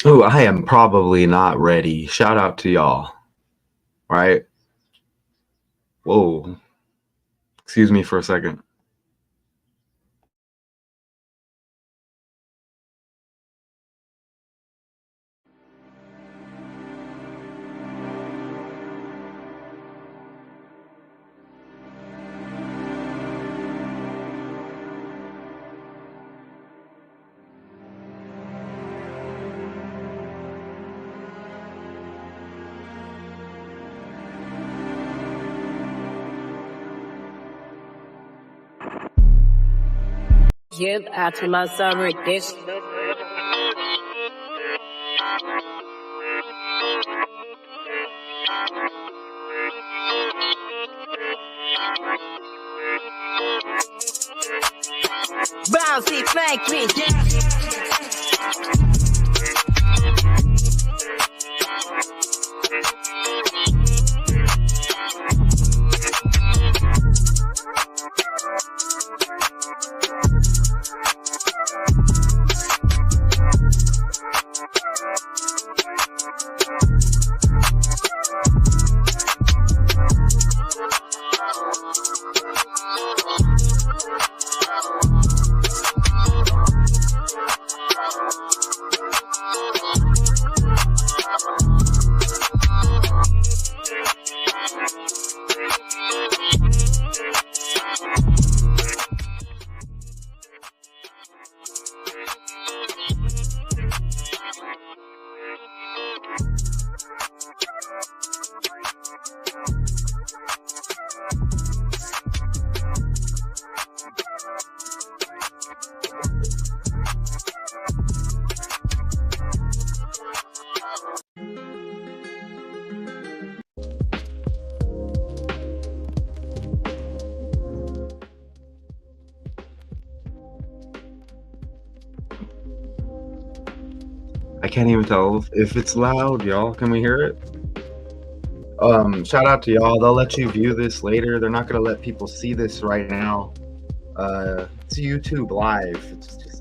Oh, I am probably not ready. Shout out to y'all. Right? Whoa. Excuse me for a second. Get out of my summer dish. Bouncy flank me I can't even tell if it's loud, y'all. Can we hear it? Shout out to y'all. They'll let you view this later. They're not gonna let people see this right now. It's YouTube live.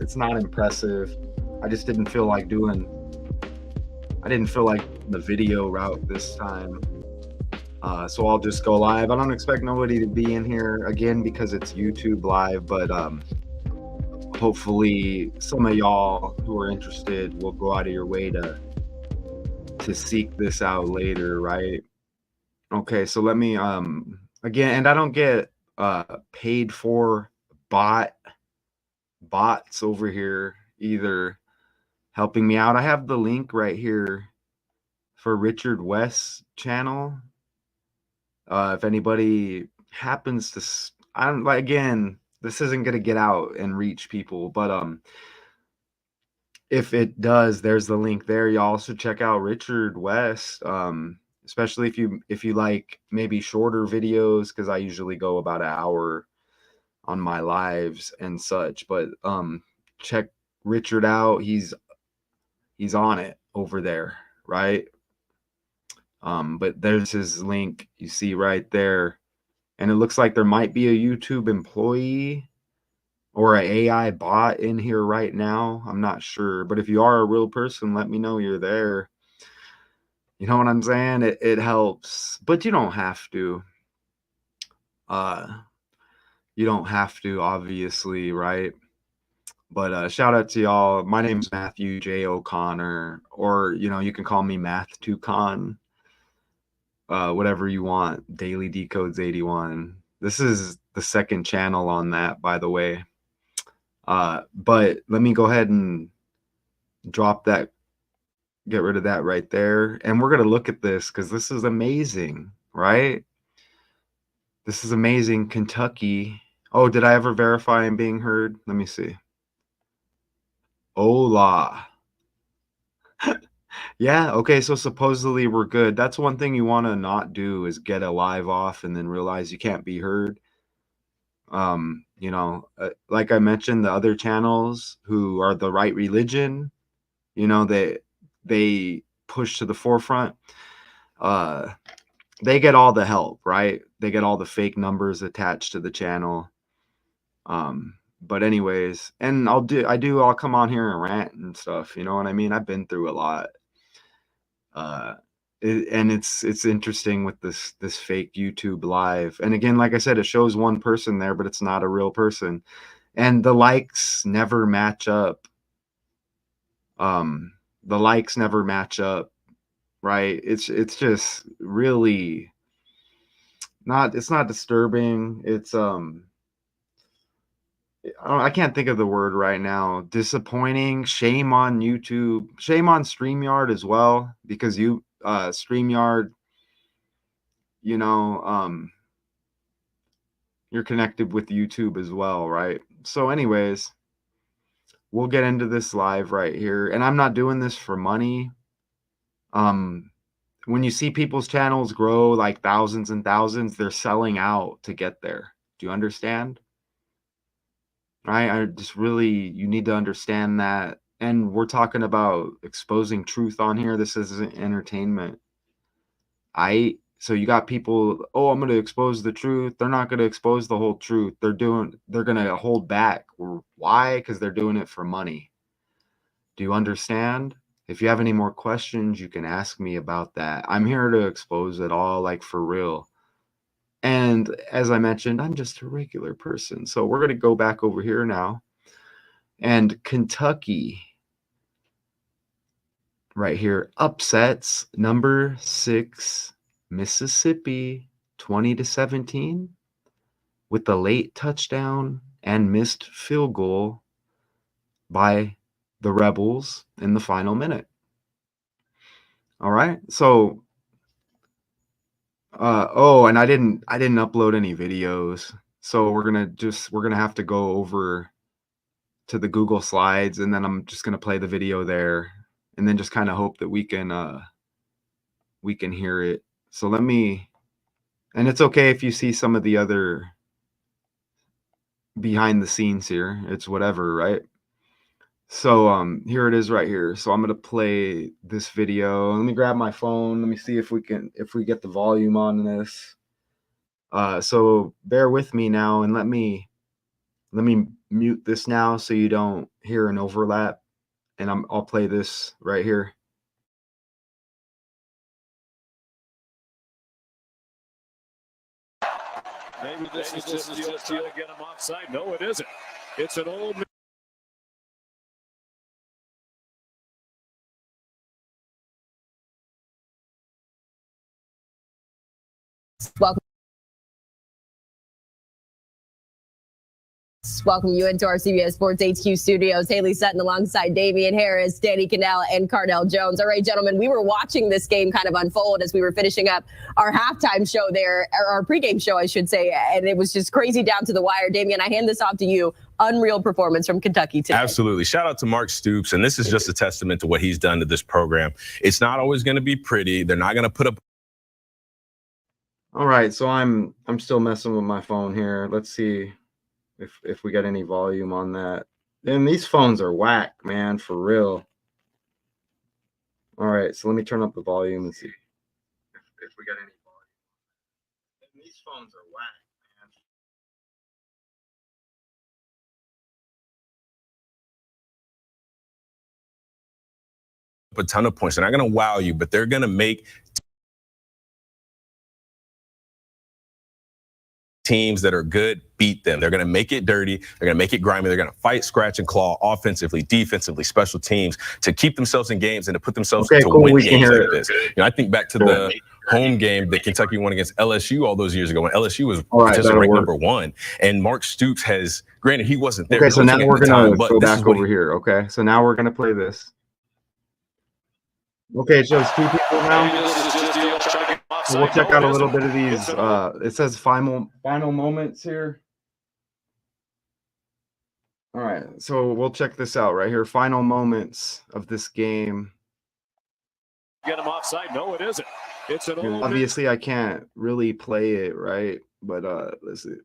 It's not impressive. I just didn't feel like doing. I didn't feel like the video route this time. So I'll just go live. I don't expect nobody to be in here again because it's YouTube live, but hopefully some of y'all who are interested will go out of your way to seek this out later, right? Okay, so let me again, and I don't get paid for bots over here either helping me out. I have the link right here for Richard West's channel. If anybody happens to I don't like, again, this isn't going to get out and reach people, but if it does, there's the link there. You also check out Richard West, especially if you like maybe shorter videos, because I usually go about an hour on my lives and such. But check Richard out. He's on it over there, right? But there's his link you see right there, and it looks like there might be a YouTube employee or an AI bot in here right now. I'm not sure, but if you are a real person, let me know you're there. You know what I'm saying? It helps, but you don't have to. You don't have to, obviously, right? But shout out to y'all. My name's Matthew J. O'Connor, or you can call me Math2Con. Whatever you want. Daily Decodes 81. This is the second channel on that, by the way. But let me go ahead and drop that, get rid of that right there. And we're going to look at this because this is amazing, right? This is amazing. Kentucky. Oh, did I ever verify I'm being heard? Let me see. Hola. Yeah, okay, so supposedly we're good. That's one thing you want to not do is get a live off and then realize you can't be heard. Like I mentioned, the other channels who are the right religion, they push to the forefront. They get all the help, right? They get all the fake numbers attached to the channel. But anyways, and I'll come on here and rant and stuff, you know what I mean? I've been through a lot. And it's interesting with this fake YouTube live. And again, like I said, it shows one person there, but it's not a real person. And the likes never match up. The likes never match up, right? It's just really it's not disturbing. It's I can't think of the word right now. Disappointing. Shame on YouTube. Shame on StreamYard as well, because StreamYard, you know, you're connected with YouTube as well, right? So anyways, we'll get into this live right here. And I'm not doing this for money. When you see people's channels grow like thousands and thousands, they're selling out to get there. Do you understand? Right? You need to understand that. And we're talking about exposing truth on here. This isn't entertainment. So you got people, oh, I'm going to expose the truth. They're not going to expose the whole truth. They're going to hold back. Why? Because they're doing it for money. Do you understand? If you have any more questions, you can ask me about that. I'm here to expose it all, like for real. And as I mentioned, I'm just a regular person. So we're going to go back over here now. And Kentucky right here upsets number 6 Mississippi 20-17 with the late touchdown and missed field goal by the Rebels in the final minute. All right. So and I didn't upload any videos. So we're going to have to go over to the Google Slides, and then I'm just going to play the video there, and then just kind of hope that we can hear it. So and it's okay if you see some of the other behind the scenes here. It's whatever, right? So here it is right here. So I'm going to play this video. Let me grab my phone. Let me see if we get the volume on this. So bear with me now, and let me mute this now so you don't hear an overlap, and I'll play this right here. Maybe this is just to get him offside. No, it isn't. It's an old. Welcome you into our CBS Sports HQ studios. Haley Sutton alongside Damian Harris, Danny Cannell, and Cardell Jones. All right, gentlemen, we were watching this game kind of unfold as we were finishing up our halftime show there, or our pregame show, I should say, and it was just crazy down to the wire. Damian, I hand this off to you. Unreal performance from Kentucky today. Absolutely. Shout out to Mark Stoops, and this is just a testament to what he's done to this program. It's not always going to be pretty. They're not going to put up. All right, so I'm still messing with my phone here. Let's see if we get any volume on that. And these phones are whack, man, for real. All right, so let me turn up the volume and see if we get any volume. And these phones are whack, A ton of points. They're not going to wow you, but they're going to make teams that are good beat them. They're going to make it dirty. They're going to make it grimy. They're going to fight, scratch, and claw offensively, defensively, special teams to keep themselves in games and to put themselves to win games like this. You know, I think back to the home game that Kentucky won against LSU all those years ago when LSU was just ranked number 1. And Mark Stoops has, granted, he wasn't there. Okay, so now we're going to go back over here. Okay, so now we're going to play this. Okay, it shows 2 people now. So we'll check out a little bit of these. It says final moments here. All right, so we'll check this out right here. Final moments of this game. Get him offside. No, it isn't. It's an old. Obviously, I can't really play it, right? But let's see.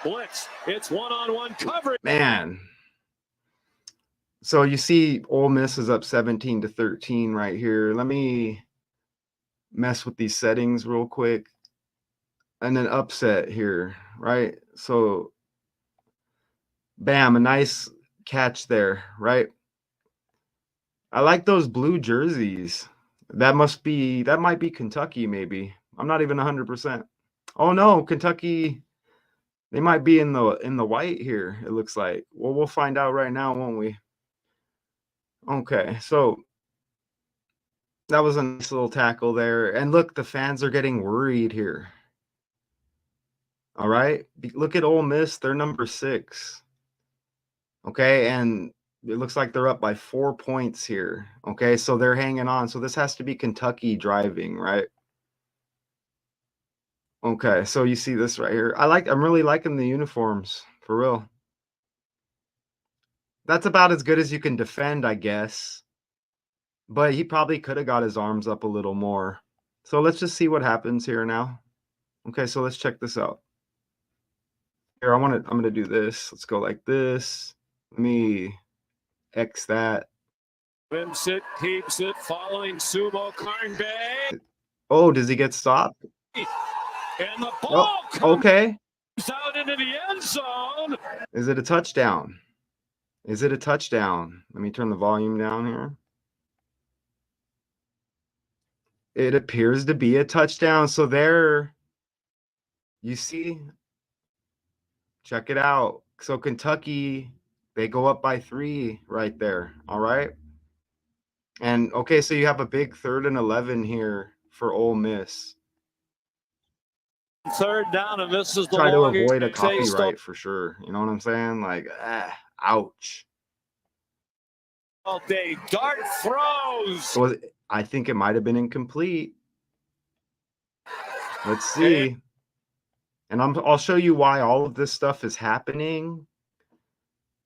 Blitz. It's one-on-one coverage. Man. So you see Ole Miss is up 17-13 right here. Let me mess with these settings real quick. And then upset here, right? So Bam, a nice catch there, right? I like those blue jerseys. That might be Kentucky, maybe. I'm not even 100%. Oh no, Kentucky, they might be in the white here, it looks like. Well, we'll find out right now, won't we? Okay, so that was a nice little tackle there. And look, the fans are getting worried here. All right. Look at Ole Miss. They're number 6. Okay. And it looks like they're up by 4 points here. Okay. So they're hanging on. So this has to be Kentucky driving, right? Okay. So you see this right here. I'm really liking the uniforms for real. That's about as good as you can defend, I guess. But he probably could have got his arms up a little more. So let's just see what happens here now. Okay. So let's check this out. Here, I'm gonna do this. Let's go like this. Let me X that. Wins it, keeps it, following Sumo Karnbay. Oh, does he get stopped? And the ball okay. comes out into the end zone. Is it a touchdown? Is it a touchdown? Let me turn the volume down here. It appears to be a touchdown. So there, you see, check it out. So Kentucky, they go up by 3 right there. All right. And okay, so you have a big 3rd and 11 here for Ole Miss. 3rd down, and this is the try to avoid a copyright for sure. You know what I'm saying? Like, ouch. All day, dart throws. So I think it might have been incomplete. Let's see. And I'll show you why all of this stuff is happening.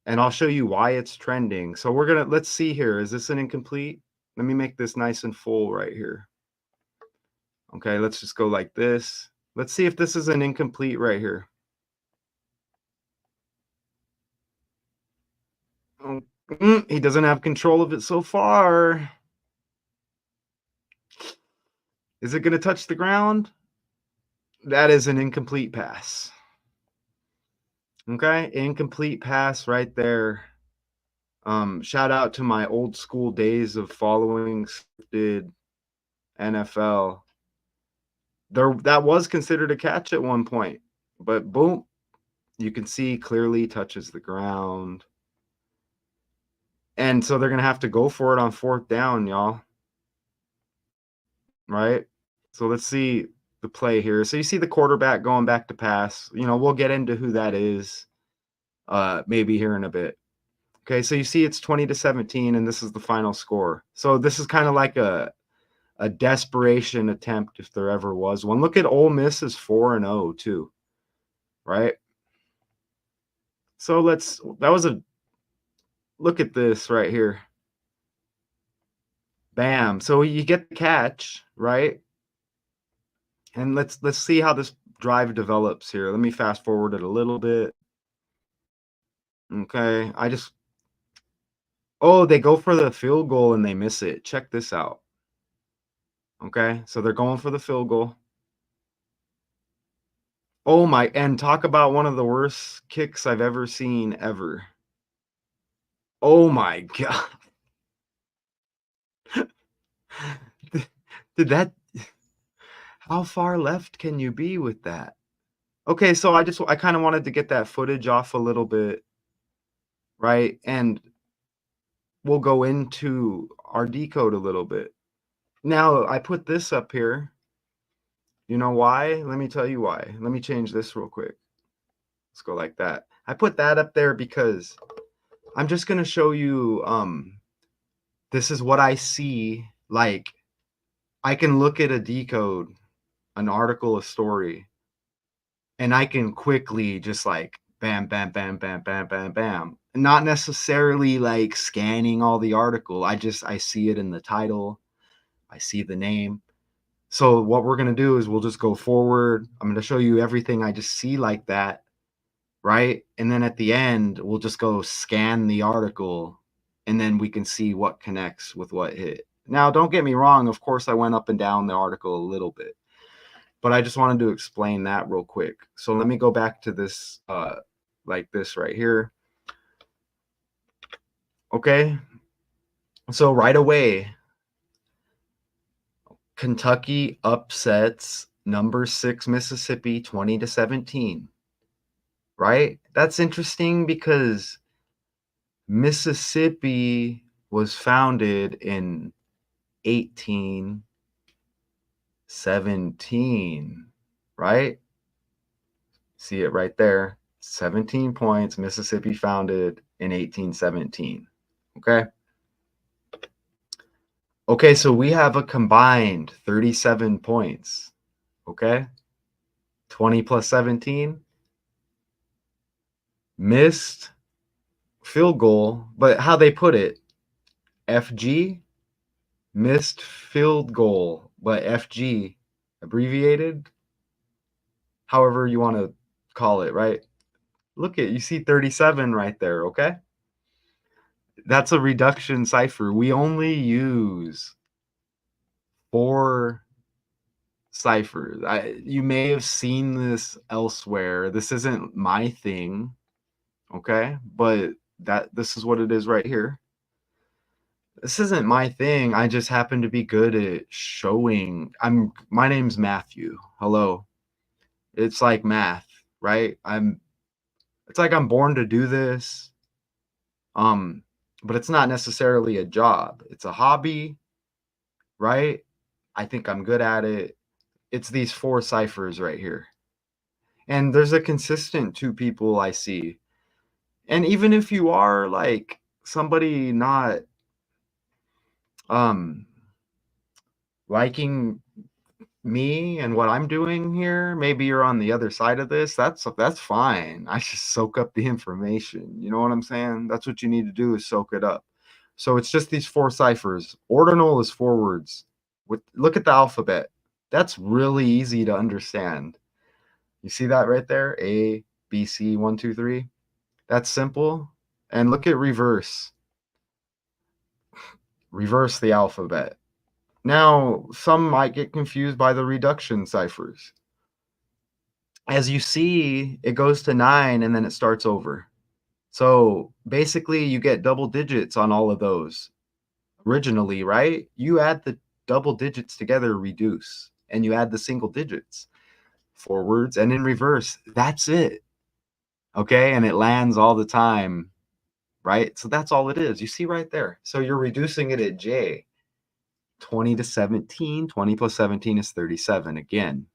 And I'll show you why it's trending. So let's see here. Is this an incomplete? Let me make this nice and full right here. Okay, let's just go like this. Let's see if this is an incomplete right here. He doesn't have control of it so far. Is it going to touch the ground? That is an incomplete pass. Okay, incomplete pass right there. Shout out to my old school days of following scripted NFL. That was considered a catch at one point, but boom, you can see clearly touches the ground. And so they're going to have to go for it on 4th down, y'all. Right? So let's see the play here. So you see the quarterback going back to pass. You know, we'll get into who that is maybe here in a bit. Okay, so you see it's 20-17, and this is the final score. So this is kind of like a desperation attempt if there ever was one. Look at Ole Miss is 4-0 too, right? So look at this right here. Bam. So you get the catch, right? And let's see how this drive develops here. Let me fast forward it a little bit. Okay, they go for the field goal and they miss it. Check this out. Okay, so they're going for the field goal. Oh my, and talk about one of the worst kicks I've ever seen ever. Oh my God. How far left can you be with that? Okay, so I kind of wanted to get that footage off a little bit, right? And we'll go into our decode a little bit. Now, I put this up here. You know why? Let me tell you why. Let me change this real quick. Let's go like that. I put that up there because I'm just going to show you this is what I see. Like, I can look at a decode, an article, a story, and I can quickly just like bam, bam, bam, bam, bam, bam, bam. Not necessarily like scanning all the article. I see it in the title. I see the name. So what we're going to do is we'll just go forward. I'm going to show you everything I just see like that, right? And then at the end, we'll just go scan the article, and then we can see what connects with what hit. Now, don't get me wrong. Of course, I went up and down the article a little bit, but I just wanted to explain that real quick. So let me go back to this like this right here. Okay. So right away, Kentucky upsets number 6 Mississippi 20-17. Right? That's interesting because Mississippi was founded in 1817, right? See it right there. 17 points, Mississippi founded in 1817. Okay? Okay, so we have a combined 37 points. Okay? 20 plus 17. Missed field goal, but how they put it, FG, missed field goal, but FG, abbreviated, however you want to call it, right? Look at, you see 37 right there, okay? That's a reduction cipher. We only use 4 ciphers. You may have seen this elsewhere. This isn't my thing, okay? But this is what it is right here. This isn't my thing. I just happen to be good at showing. My name's Matthew. Hello. It's like math, right? It's like I'm born to do this. But it's not necessarily a job. It's a hobby, right? I think I'm good at it. It's these 4 ciphers right here. And there's a consistent 2 people I see. And even if you are like somebody not liking me and what I'm doing here, maybe you're on the other side of this. That's fine. I just soak up the information. You know what I'm saying? That's what you need to do, is soak it up. So it's just these 4 ciphers. Ordinal is forwards. Look at the alphabet. That's really easy to understand. You see that right there? A, B, C, 1, 2, 3. That's simple. And look at reverse. Reverse the alphabet. Now, some might get confused by the reduction ciphers. As you see, it goes to 9 and then it starts over. So basically, you get double digits on all of those originally, right? You add the double digits together, reduce, and you add the single digits forwards and in reverse. That's it. Okay. And it lands all the time, right? So that's all it is. You see right there. So you're reducing it at J. 20-17. 20 plus 17 is 37 again.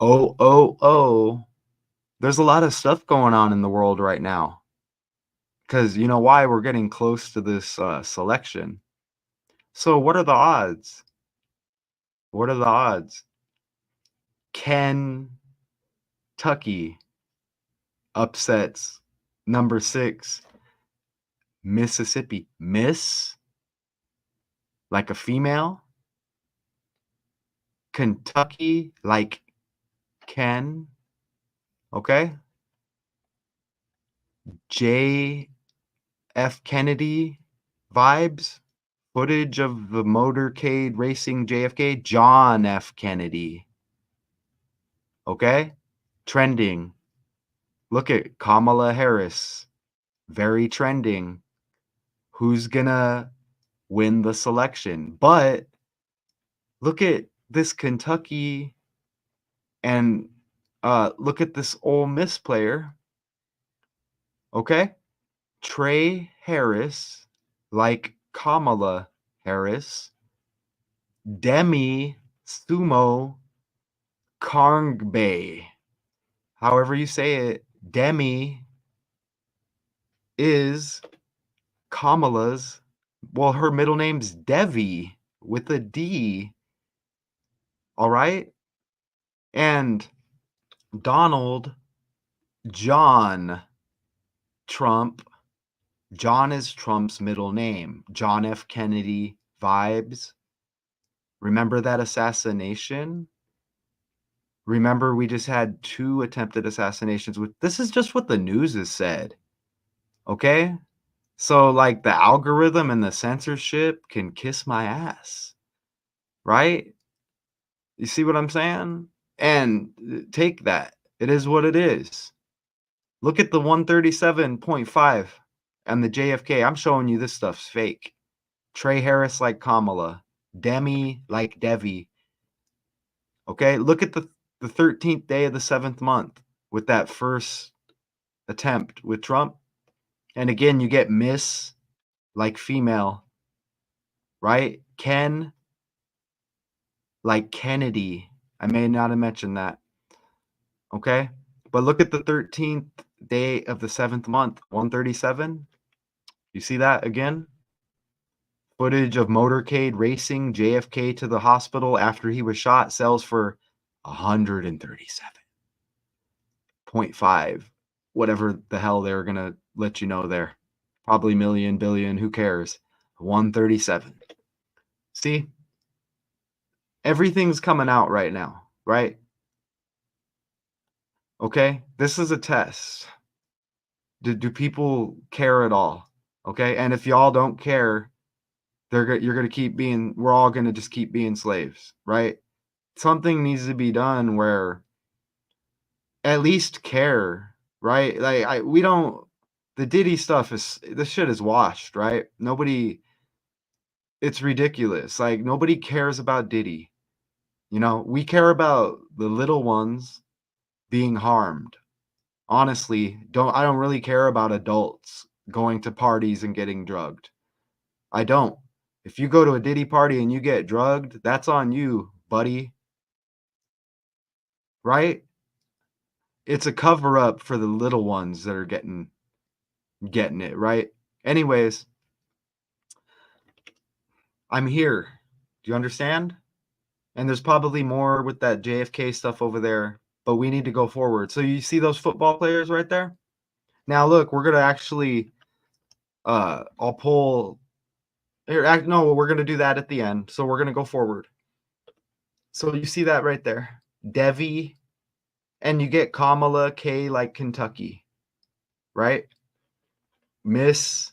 Oh. There's a lot of stuff going on in the world right now. Because you know why? We're getting close to this selection. So what are the odds? What are the odds? Kentucky upsets number 6 Mississippi. Miss? Like a female? Kentucky like Ken? Okay? J.F. Kennedy vibes? Footage of the motorcade racing JFK? John F. Kennedy. Okay? Trending. Look at Kamala Harris. Very trending. Who's gonna win the selection? But look at this Kentucky and look at this Ole Miss player. Okay? Trey Harris, like Kamala Harris. Demi Sumo Karngbe. However you say it, Demi is Kamala's, well, her middle name's Devi with a D. All right? And Donald John Trump. John is Trump's middle name. John F. Kennedy vibes. Remember that assassination? Remember, we just had 2 attempted assassinations. This is just what the news has said. Okay? So, like, the algorithm and the censorship can kiss my ass. Right? You see what I'm saying? And take that. It is what it is. Look at the 137.5 And the JFK, I'm showing you this stuff's fake. Trey Harris like Kamala. Demi like Devi. Okay, look at the 13th day of the 7th month with that first attempt with Trump. And again, you get Miss like female, right? Ken like Kennedy. I may not have mentioned that. Okay, but look at the 13th day of the 7th month, 137. You see that again? Footage of motorcade racing JFK to the hospital after he was shot sells for 137.5, whatever the hell they're going to let you know there. Probably million, billion, who cares? 137. See? Everything's coming out right now, right? Okay? This is a test. Do people care at all? Okay? And if y'all don't care, you're going to keep being, we're all going to just keep being slaves, right? Something needs to be done where at least care, right? Like we don't, the Diddy stuff is, this shit is washed, right? Nobody, it's ridiculous. Like nobody cares about Diddy. You know, we care about the little ones being harmed. Honestly, I don't really care about adults going to parties and getting drugged. I don't. If you go to a Diddy party and you get drugged, that's on you, buddy. Right? It's a cover up for the little ones that are getting it, right? Anyways, I'm here. Do you understand? And there's probably more with that JFK stuff over there, but we need to go forward. So you see those football players right there? Now look, we're going to actually I'll pull here. No, we're going to do that at the end. So we're going to go forward. So you see that right there. Devi, and you get Kamala K like Kentucky, right? Miss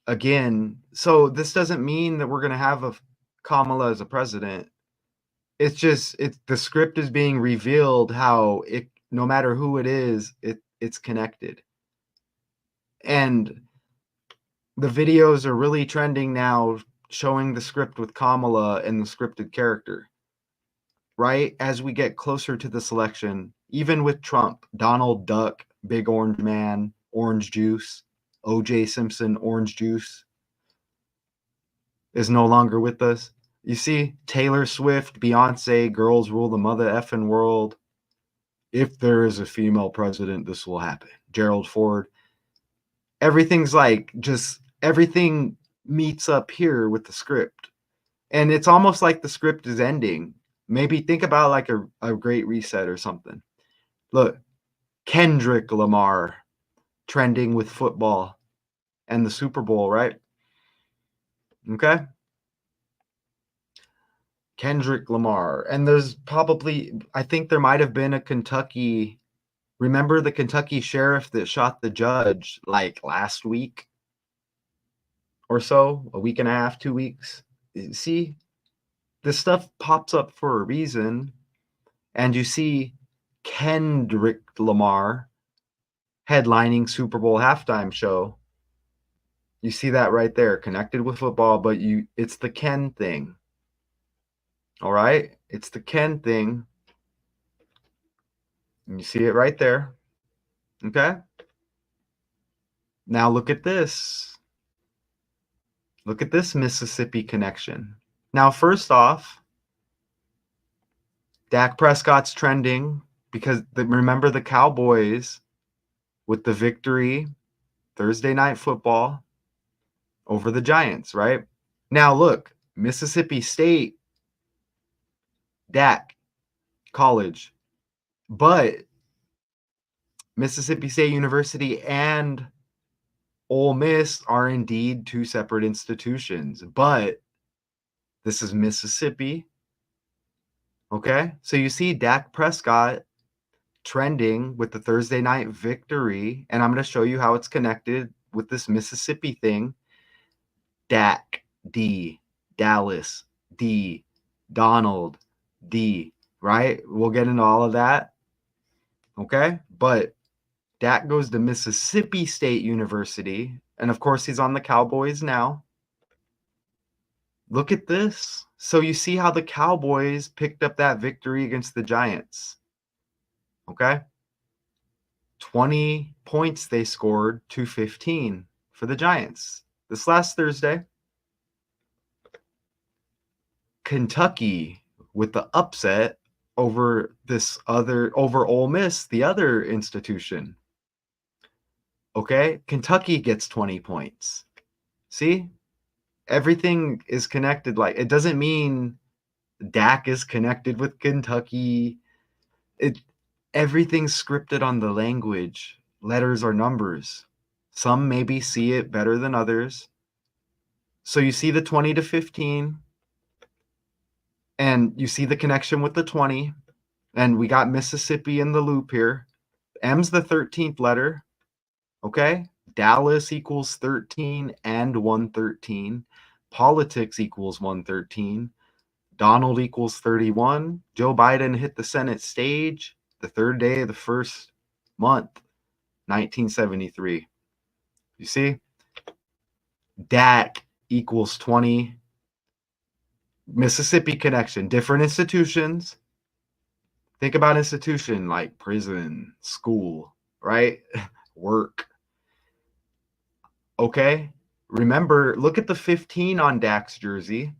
again. So this doesn't mean that we're going to have a Kamala as a president. It's just the script is being revealed how it, no matter who it is, it's connected. And the videos are really trending now, showing the script with Kamala and the scripted character. Right? As we get closer to this election, even with Trump, Donald Duck, Big Orange Man, Orange Juice, OJ Simpson, Orange Juice, is no longer with us. You see, Taylor Swift, Beyonce, girls rule the mother effing world. If there is a female president, this will happen. Gerald Ford. Everything's like, just everything meets up here with the script. And it's almost like the script is ending. Maybe think about like a great reset or something. Look, Kendrick Lamar trending with football and the Super Bowl, right? Okay. Kendrick Lamar. And there's probably, I think there might have been a Kentucky, remember the Kentucky sheriff that shot the judge like last week or so, a week and a half, 2 weeks? See, this stuff pops up for a reason. And you see Kendrick Lamar headlining Super Bowl halftime show. You see that right there, connected with football, but it's the Ken thing. All right? It's the Ken thing. And you see it right there. Okay? Now look at this. Look at this Mississippi connection. Now, first off, Dak Prescott's trending because remember the Cowboys with the victory Thursday Night Football over the Giants, right? Now look, Mississippi State, Dak, college, but Mississippi State University and Ole Miss are indeed two separate institutions, but this is Mississippi. Okay, so you see Dak Prescott trending with the Thursday night victory, and I'm going to show you how it's connected with this Mississippi thing. Dak, D, Dallas, D, Donald, D, right? We'll get into all of that. Okay, but Dak goes to Mississippi State University, And of course, he's on the Cowboys now. Look at this. So you see how the Cowboys picked up that victory against the Giants. Okay? 20 points they scored to 15 for the Giants. This last Thursday, Kentucky with the upset over Ole Miss, the other institution. Okay? Kentucky gets 20 points. See? Everything is connected. Like, it doesn't mean Dak is connected with Kentucky. Everything's scripted on the language, letters or numbers. Some maybe see it better than others. So you see the 20 to 15, and you see the connection with the 20, and we got Mississippi in the loop here. M's the 13th letter, okay? Dallas equals 13 and 113. Politics equals 113. Donald equals 31. Joe Biden hit the Senate stage the third day of the first month, 1973. You see? Dak equals 20. Mississippi connection, different institutions. Think about institution like prison, school, right? Work. Okay? Remember, look at the 15 on Dak's jersey.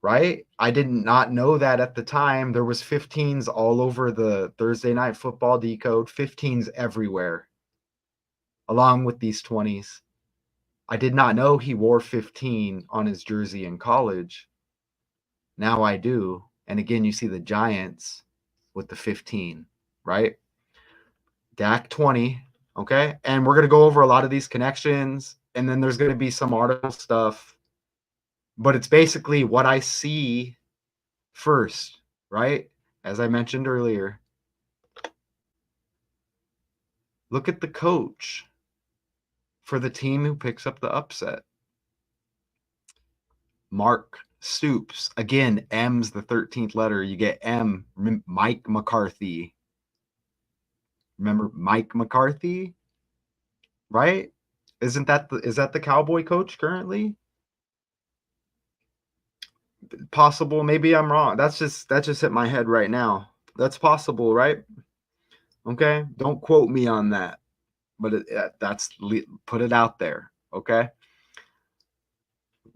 Right? I did not know that at the time. There was 15s all over the Thursday Night Football decode, 15s everywhere, along with these 20s. I did not know he wore 15 on his jersey in college. Now I do. And again, you see the Giants with the 15, right? Dak 20, okay? And we're going to go over a lot of these connections, and then there's going to be some article stuff. But it's basically what I see first, right? As I mentioned earlier. Look at the coach for the team who picks up the upset. Mark Stoops. Again, M's the 13th letter. You get M. Mike McCarthy. Remember Mike McCarthy? Right? Is that the Cowboy coach currently? Possible. Maybe I'm wrong. That just hit my head right now. That's possible, right? Okay. Don't quote me on that, but put it out there. Okay.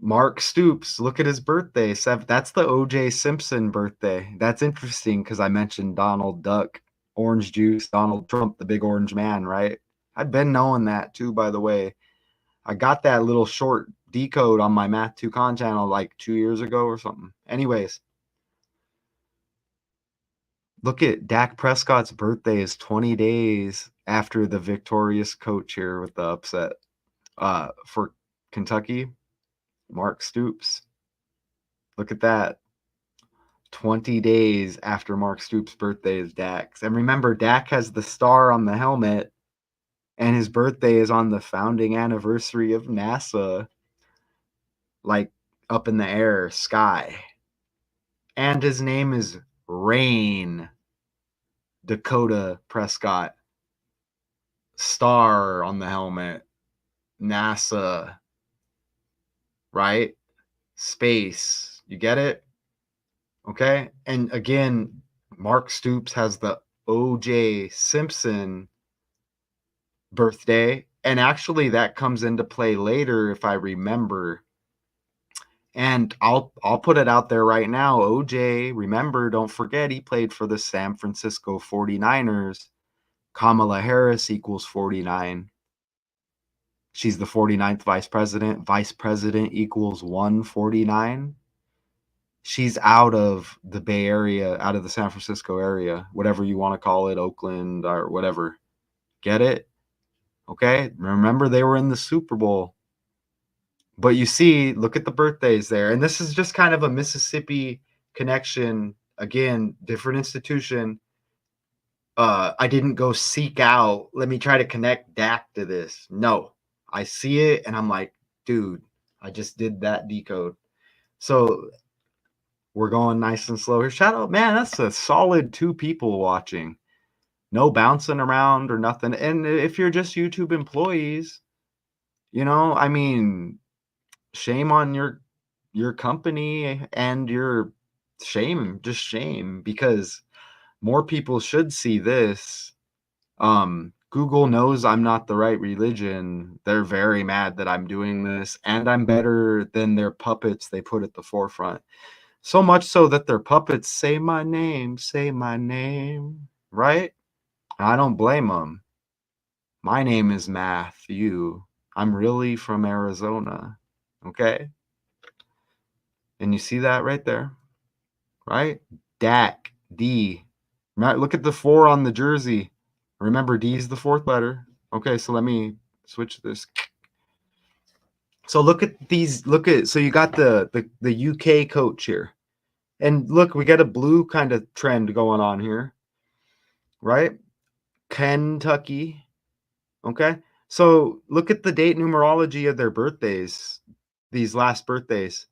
Mark Stoops. Look at his birthday. That's the O.J. Simpson birthday. That's interesting because I mentioned Donald Duck, orange juice, Donald Trump, the big orange man, right? I've been knowing that too, by the way. I got that little short decode on my Math 2 Con channel like 2 years ago or something. Anyways, look at Dak Prescott's birthday is 20 days after the victorious coach here with the upset for Kentucky, Mark Stoops. Look at that. 20 days after Mark Stoops' birthday is Dak's. And remember, Dak has the star on the helmet, and his birthday is on the founding anniversary of NASA. Like up in the air, sky. And his name is Rain Dakota Prescott. Star on the helmet. NASA. Right? Space. You get it? Okay? And again, Mark Stoops has the O.J. Simpson birthday. And actually that comes into play later if I remember. And I'll put it out there right now. OJ, remember, don't forget, he played for the San Francisco 49ers. Kamala Harris equals 49. She's the 49th vice president. Vice president equals 149. She's out of the Bay Area, out of the San Francisco area, whatever you want to call it, Oakland or whatever. Get it? Okay? Remember, they were in the Super Bowl. But you see, look at the birthdays there. And this is just kind of a Mississippi connection. Again, different institution. I didn't go seek out, let me try to connect Dak to this. No, I see it and I'm like, dude, I just did that decode. So we're going nice and slow here. Shout out, man, that's a solid 2 people watching. No bouncing around or nothing. And if you're just YouTube employees, I mean, shame on your company and your just shame, because more people should see this. Google knows I'm not the right religion. They're very mad that I'm doing this, and I'm better than their puppets they put at the forefront. So much so that their puppets say my name, right? I don't blame them. My name is Matthew. I'm really from Arizona. Okay? And you see that right there, right? Dak, D. Look at the 4 on the jersey. Remember, D is the 4th letter. Okay, so let me switch this. So look at these. So you got the UK coach here. And look, we got a blue kind of trend going on here, right? Kentucky. Okay. So look at the date numerology of their birthdays, these last birthdays.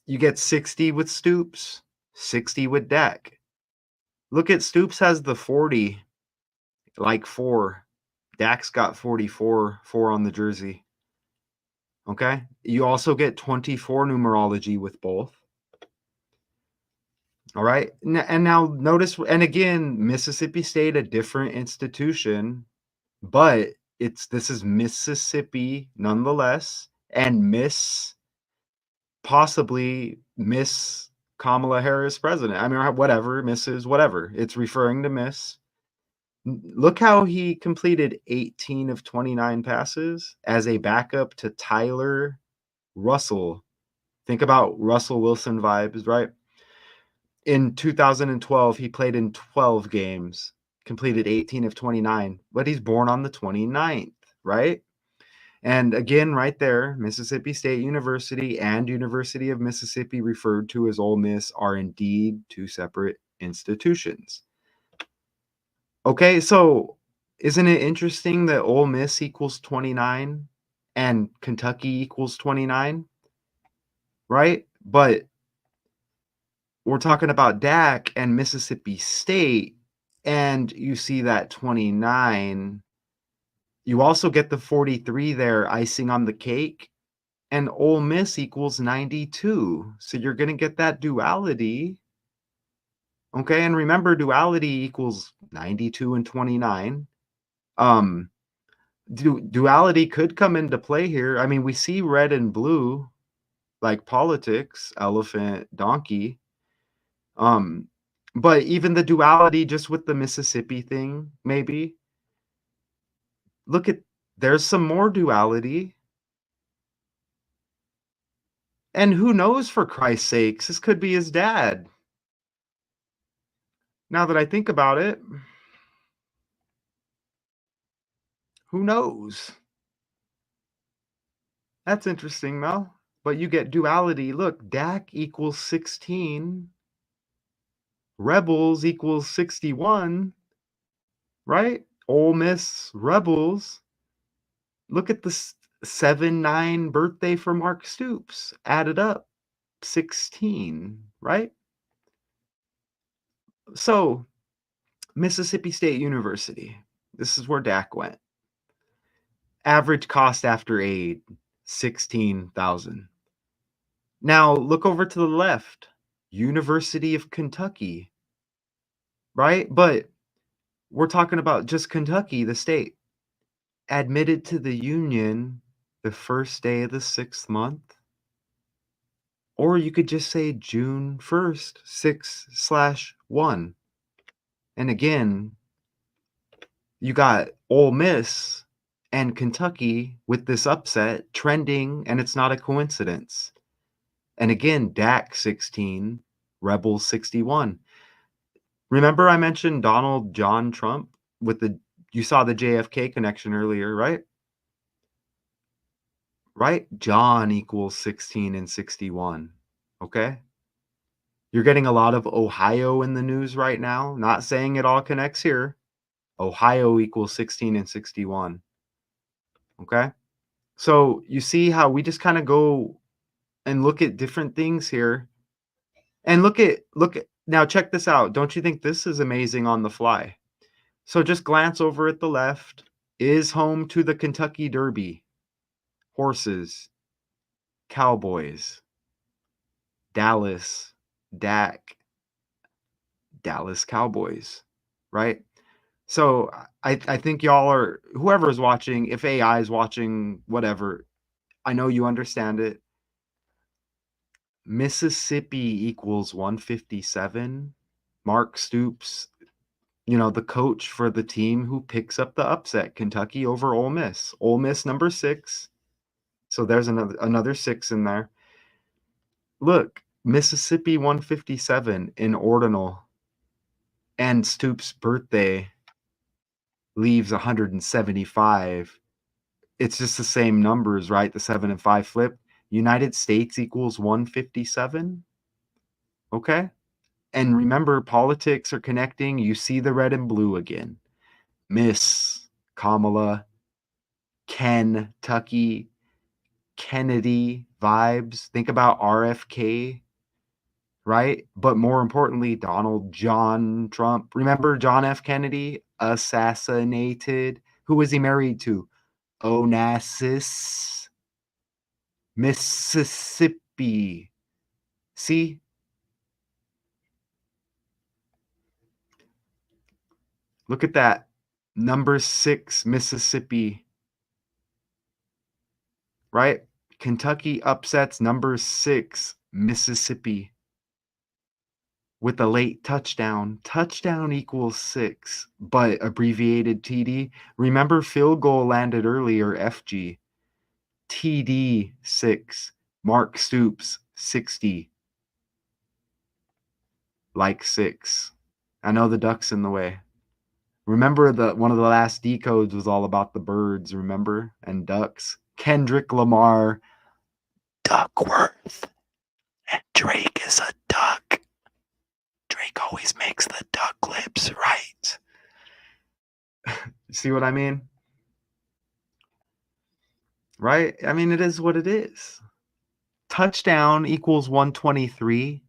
You get 60 with Stoops, 60 with Dak. Look at Stoops has the 40, like 4. Dak's got 44, 4 on the jersey. Okay. You also get 24 numerology with both. All right. And now notice, and again, Mississippi State, a different institution, but this is Mississippi nonetheless, and possibly Miss Kamala Harris president. I mean, whatever, Mrs. whatever. It's referring to Miss. Look how he completed 18 of 29 passes as a backup to Tyler Russell. Think about Russell Wilson vibes, right? In 2012, he played in 12 games, completed 18 of 29, but he's born on the 29th, right? And again, right there, Mississippi State University and University of Mississippi, referred to as Ole Miss, are indeed 2 separate institutions. Okay, so isn't it interesting that Ole Miss equals 29 and Kentucky equals 29, right? But we're talking about Dak and Mississippi State, and you see that 29. You also get the 43 there, icing on the cake, and Ole Miss equals 92. So you're going to get that duality. Okay, and remember, duality equals 92 and 29. Duality could come into play here. I mean, we see red and blue, like politics, elephant, donkey. But even the duality just with the Mississippi thing, maybe. There's some more duality. And who knows, for Christ's sakes, this could be his dad. Now that I think about it, who knows? That's interesting, Mel. But you get duality. Look, Dak equals 16. Rebels equals 61. Right? Ole Miss Rebels. Look at the 7-9 birthday for Mark Stoops. Added up, 16, right? So, Mississippi State University. This is where Dak went. Average cost after aid, $16,000. Now, look over to the left. University of Kentucky. Right? But we're talking about just Kentucky, the state. Admitted to the Union the first day of the 6th month. Or you could just say June 1st, 6/1. And again, you got Ole Miss and Kentucky with this upset trending, and it's not a coincidence. And again, Dak 16, Rebels 61. Remember I mentioned Donald John Trump you saw the JFK connection earlier, right? Right? John equals 16 and 61. Okay? You're getting a lot of Ohio in the news right now. Not saying it all connects here. Ohio equals 16 and 61. Okay? So you see how we just kind of go and look at different things here. And look at now, check this out. Don't you think this is amazing on the fly? So just glance over at the left. Is home to the Kentucky Derby. Horses. Cowboys. Dallas. Dak. Dallas Cowboys. Right? So I think y'all are, whoever is watching, if AI is watching, whatever, I know you understand it. Mississippi equals 157. Mark Stoops, the coach for the team who picks up the upset, Kentucky over Ole Miss. Ole Miss number 6. So there's another 6 in there. Look, Mississippi 157 in ordinal. And Stoops' birthday leaves 175. It's just the same numbers, right? The 7 and 5 flip. United States equals 157. Okay? And remember, politics are connecting. You see the red and blue again. Miss Kamala, Kentucky, Kennedy vibes. Think about RFK, right? But more importantly, Donald John Trump. Remember John F. Kennedy assassinated? Who was he married to? Onassis, Mississippi. See? Look at that. Number 6, Mississippi. Right? Kentucky upsets number 6, Mississippi. With a late touchdown. Touchdown equals 6, but abbreviated TD. Remember, field goal landed earlier, FG. TD 6. Mark Stoops 60. Like 6. I know the duck's in the way. Remember one of the last decodes was all about the birds, remember? And ducks. Kendrick Lamar, Duckworth. And Drake is a duck. Drake always makes the duck lips right. You see what I mean? Right? I mean, it is what it is. Touchdown equals 123.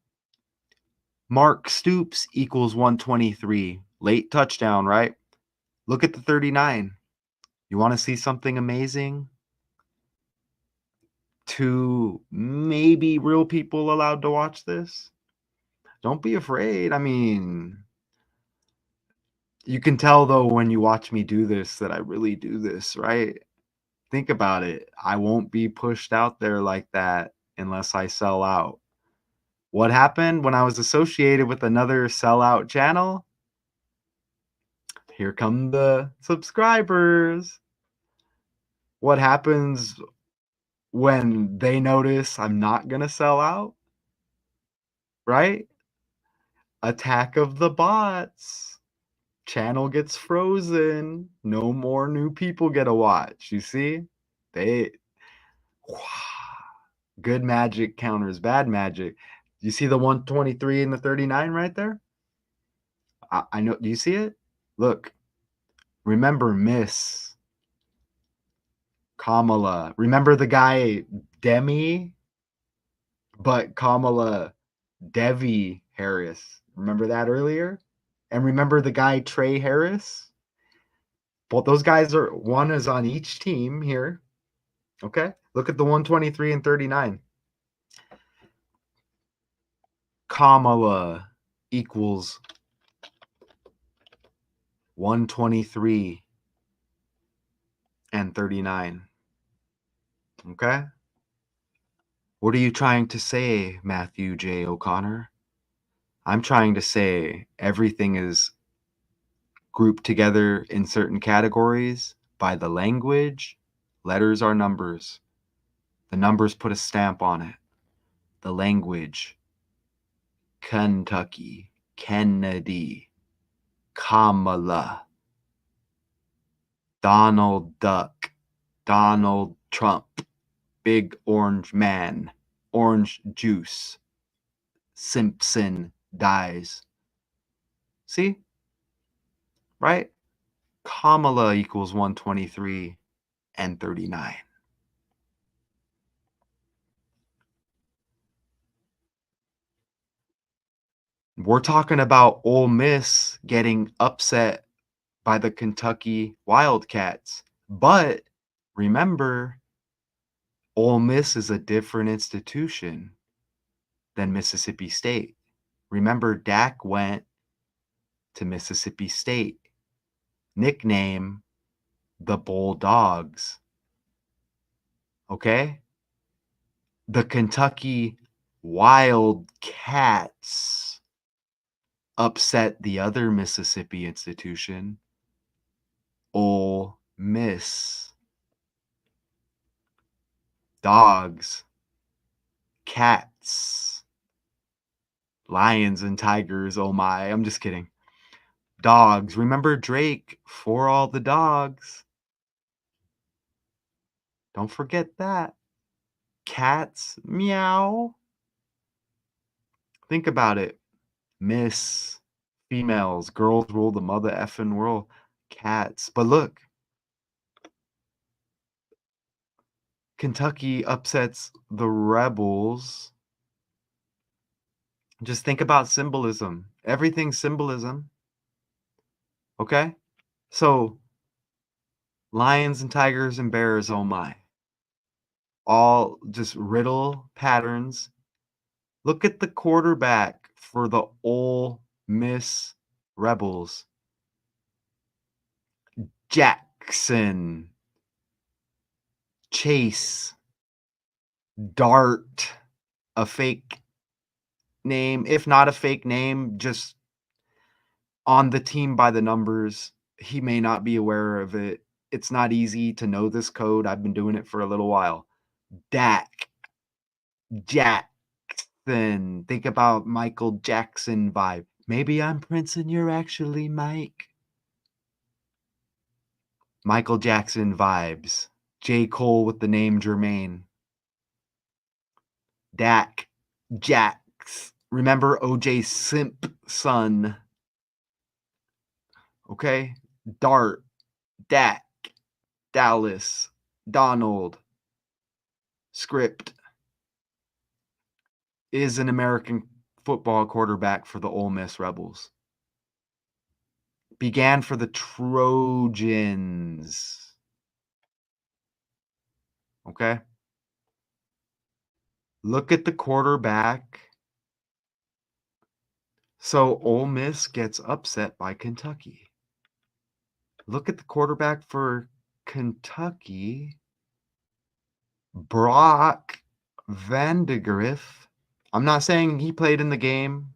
Mark Stoops equals 123. Late touchdown, right? Look at the 39. You want to see something amazing? 2 maybe real people allowed to watch this? Don't be afraid. I mean, you can tell, though, when you watch me do this that I really do this, right? Think about it. I won't be pushed out there like that unless I sell out. What happened when I was associated with another sellout channel? Here come the subscribers. What happens when they notice I'm not going to sell out? Right? Attack of the bots. Channel gets frozen. No more new people get a watch. You see? Good magic counters bad magic. You see the 123 and the 39 right there? I know. Do you see it? Look. Remember Miss Kamala. Remember the guy Demi? But Kamala Devi Harris. Remember that earlier? And remember the guy Trey Harris? Both those guys one is on each team here. Okay? Look at the 123 and 39. Kamala equals 123 and 39. Okay? What are you trying to say, Matthew J. O'Connor? I'm trying to say everything is grouped together in certain categories by the language. Letters are numbers. The numbers put a stamp on it. The language. Kentucky, Kennedy, Kamala, Donald Duck, Donald Trump, Big Orange Man, Orange Juice, Simpson dies. See? Right? Kamala equals 123 and 39. We're talking about Ole Miss getting upset by the Kentucky Wildcats. But remember, Ole Miss is a different institution than Mississippi State. Remember, Dak went to Mississippi State. Nickname, the Bulldogs. Okay? The Kentucky Wildcats upset the other Mississippi institution, Ole Miss. Dogs, cats, lions and tigers. Oh my, I'm just kidding. Dogs. Remember Drake, for all the dogs. Don't forget that. Cats, meow. Think about it. Miss, females, girls rule the mother effing world. Cats. But look, Kentucky upsets the Rebels. Just think about symbolism. Everything's symbolism. Okay? So, lions and tigers and bears, oh my. All just riddle patterns. Look at the quarterback for the Ole Miss Rebels. Jackson. Chase. Dart. A fake name. If not a fake name, just on the team by the numbers. He may not be aware of it. It's not easy to know this code. I've been doing it for a little while. Dak. Jackson. Think about Michael Jackson vibe. Maybe I'm Prince and you're actually Mike. Michael Jackson vibes. J. Cole with the name Jermaine. Dak. Jax. Remember OJ Simpson. Okay? Dart. Dak. Dallas. Donald. Script is an American football quarterback for the Ole Miss Rebels. Began for the Trojans. Okay? Look at the quarterback. So Ole Miss gets upset by Kentucky. Look at the quarterback for Kentucky. Brock Vandegrift. I'm not saying he played in the game.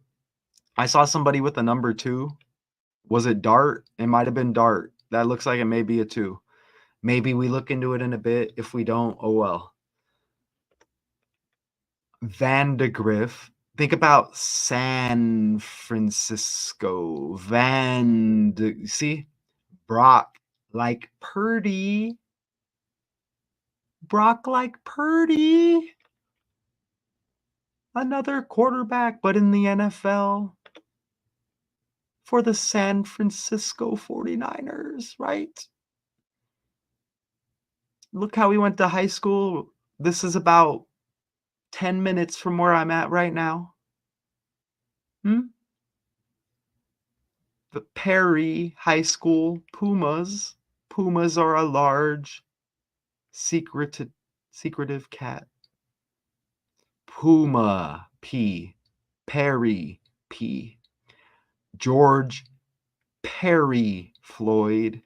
I saw somebody with a number 2. Was it Dart? It might have been Dart. That looks like it may be a 2. Maybe we look into it in a bit. If we don't, oh well. Vandegrift. Think about San Francisco. See? Brock like Purdy. Brock like Purdy. Another quarterback, but in the NFL. For the San Francisco 49ers, right? Look how we went to high school. This is about 10 minutes from where I'm at right now. The Perry High School Pumas. Pumas are a large, secretive cat. Puma, P. Perry, P. George Perry Floyd.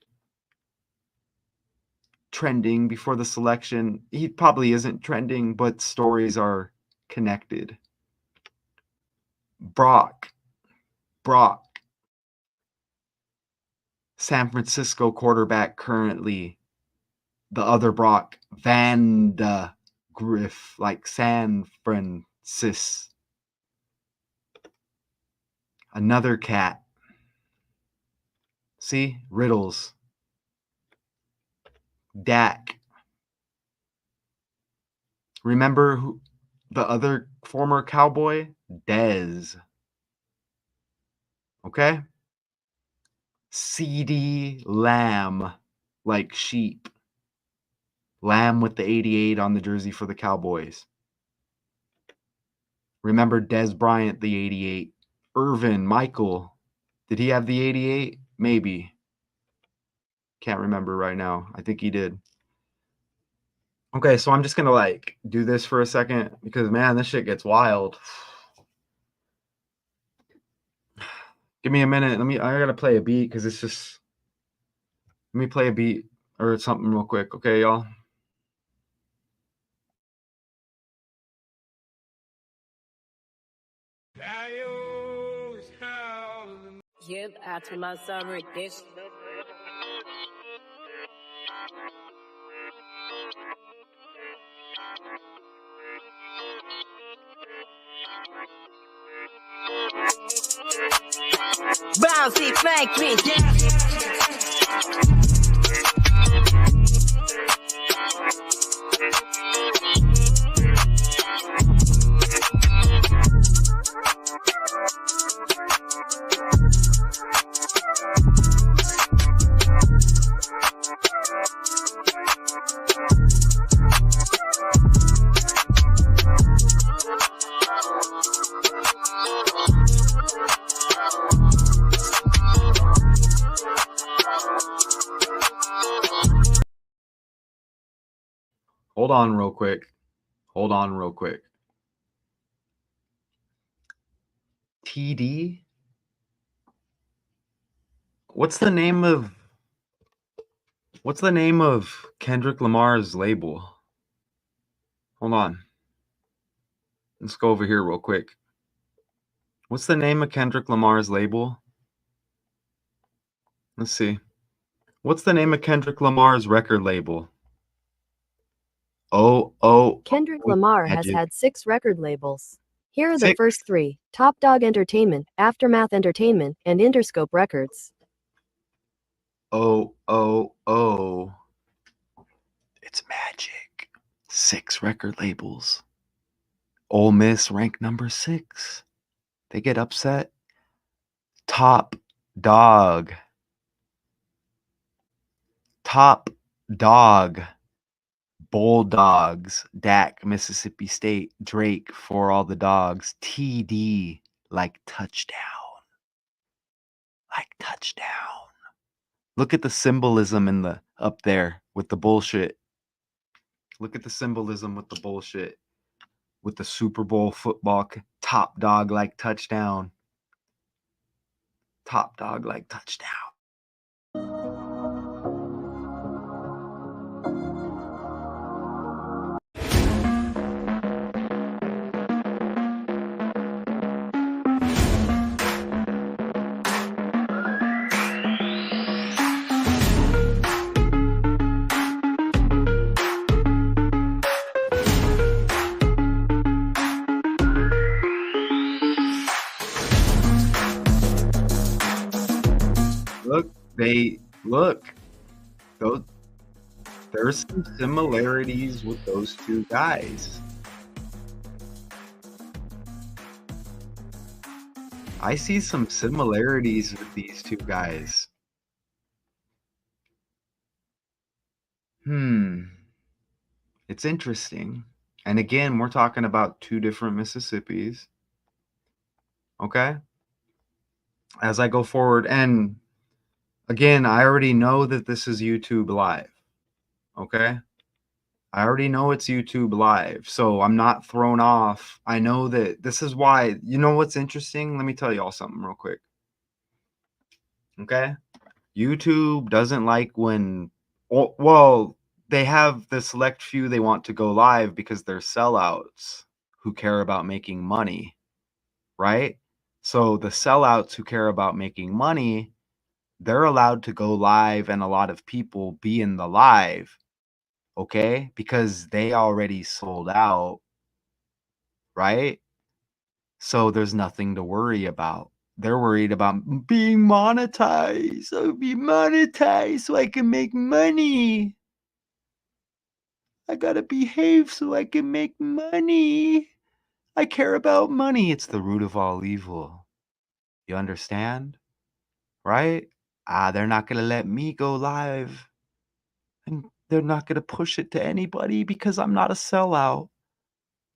Trending before the selection. He probably isn't trending, but stories are connected. Brock. San Francisco quarterback currently. The other Brock. Vandegrift, like San Francisco. Another cat. See? Riddles. Dak. Remember who the other former Cowboy? Dez. Okay? CD Lamb, like sheep. Lamb with the 88 on the jersey for the Cowboys. Remember Dez Bryant, the 88. Irvin Michael. Did he have the 88? Maybe. Can't remember right now. I think he did. Okay, so I'm just gonna like do this for a second because man, this shit gets wild. Give me a minute. I gotta play a beat because it's just. Let me play a beat or something real quick, okay, y'all? Give out to my summer edition. Bouncy flank me. Hold on real quick. Hold on real quick. TD? What's the name of Kendrick Lamar's label? Hold on. Let's go over here real quick. What's the name of Kendrick Lamar's label? Let's see. What's the name of Kendrick Lamar's record label? Kendrick Lamar has had 6 record labels. Here are the 6. first 3: Top Dog Entertainment, Aftermath Entertainment, and Interscope Records. It's magic. 6 record labels. Ole Miss ranked number 6. They get upset. Top Dog. Bulldogs, Dak, Mississippi State, Drake, For All the Dogs, TD, like touchdown. Like touchdown. Look at the symbolism in the up there with the bullshit. Look at the symbolism with the bullshit. With the Super Bowl football, Top Dog like touchdown. Top Dog like touchdown. There's some similarities with those two guys. I see some similarities with these two guys. It's interesting. And again, we're talking about 2 different Mississippis. Okay? As I go forward, and again, I already know that this is YouTube Live. Okay? I already know it's YouTube Live, so I'm not thrown off. I know that this is why. You know what's interesting? Let me tell you all something real quick. Okay? YouTube doesn't like when, well, they have the select few they want to go live because they're sellouts who care about making money, right? So the sellouts who care about making money, they're allowed to go live and a lot of people be in the live, okay? Because they already sold out, right? So there's nothing to worry about. They're worried about being monetized. I'll be monetized so I can make money. I gotta behave so I can make money. I care about money. It's the root of all evil. You understand? Right? They're not gonna let me go live. And they're not gonna push it to anybody because I'm not a sellout.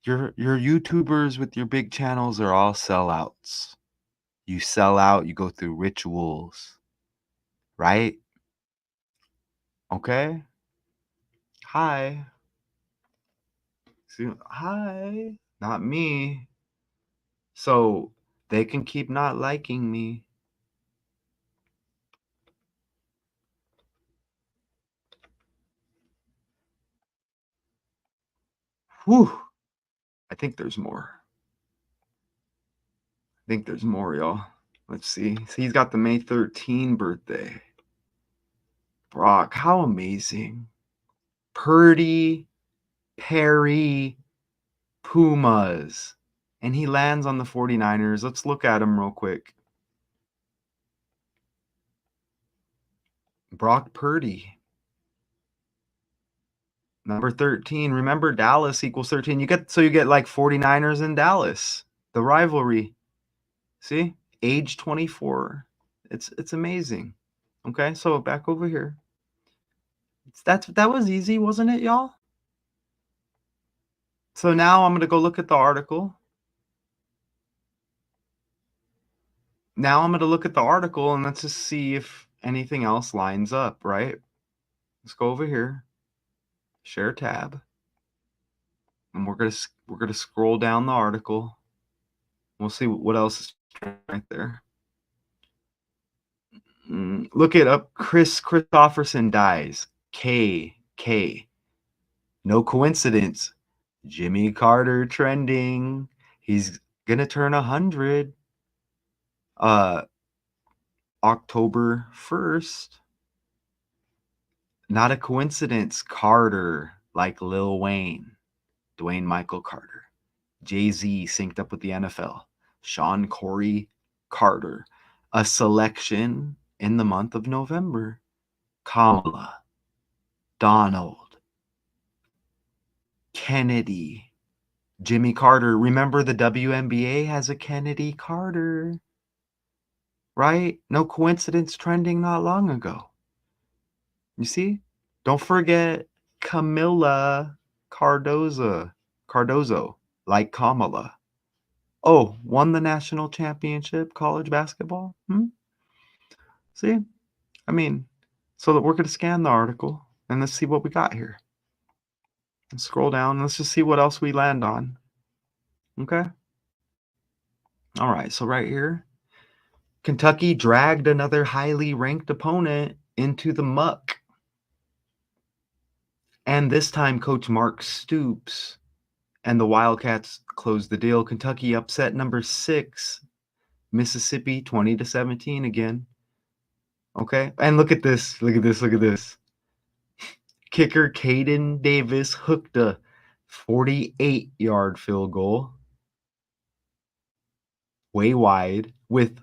Your YouTubers with your big channels are all sellouts. You sell out, you go through rituals, right? Okay. Hi. See, hi. Not me. So they can keep not liking me. Whew. I think there's more. I think there's more, y'all. Let's see. So he's got the May 13 birthday. Brock, how amazing. Purdy, Perry, Pumas. And he lands on the 49ers. Let's look at him real quick. Brock Purdy. Number 13. Remember, Dallas equals 13. You get like 49ers in Dallas. The rivalry. See? Age 24. It's amazing. Okay, so back over here. That was easy, wasn't it, y'all? So now I'm going to go look at the article. Now I'm going to look at the article and let's just see if anything else lines up, right? Let's go over here. Share tab. And we're going to scroll down the article. We'll see what else is right there. Look it up. Chris Christopherson dies. K. No coincidence. Jimmy Carter trending. He's going to turn 100. October 1st. Not a coincidence. Carter, like Lil Wayne. Dwayne Michael Carter. Jay-Z synced up with the NFL. Sean Corey Carter. A selection in the month of November. Kamala. Donald. Kennedy. Jimmy Carter. Remember the WNBA has a Kennedy Carter. Right? No coincidence, trending not long ago. You see? Don't forget Camilla Cardozo, like Kamala. Oh, won the national championship college basketball? See? I mean, so that we're going to scan the article and let's see what we got here. Let's scroll down. Let's just see what else we land on. Okay? All right, so right here, Kentucky dragged another highly ranked opponent into the muck. And this time, Coach Mark Stoops and the Wildcats closed the deal. Kentucky upset number 6, Mississippi, 20-17 again. Okay, and look at this. Kicker Caden Davis hooked a 48-yard field goal way wide with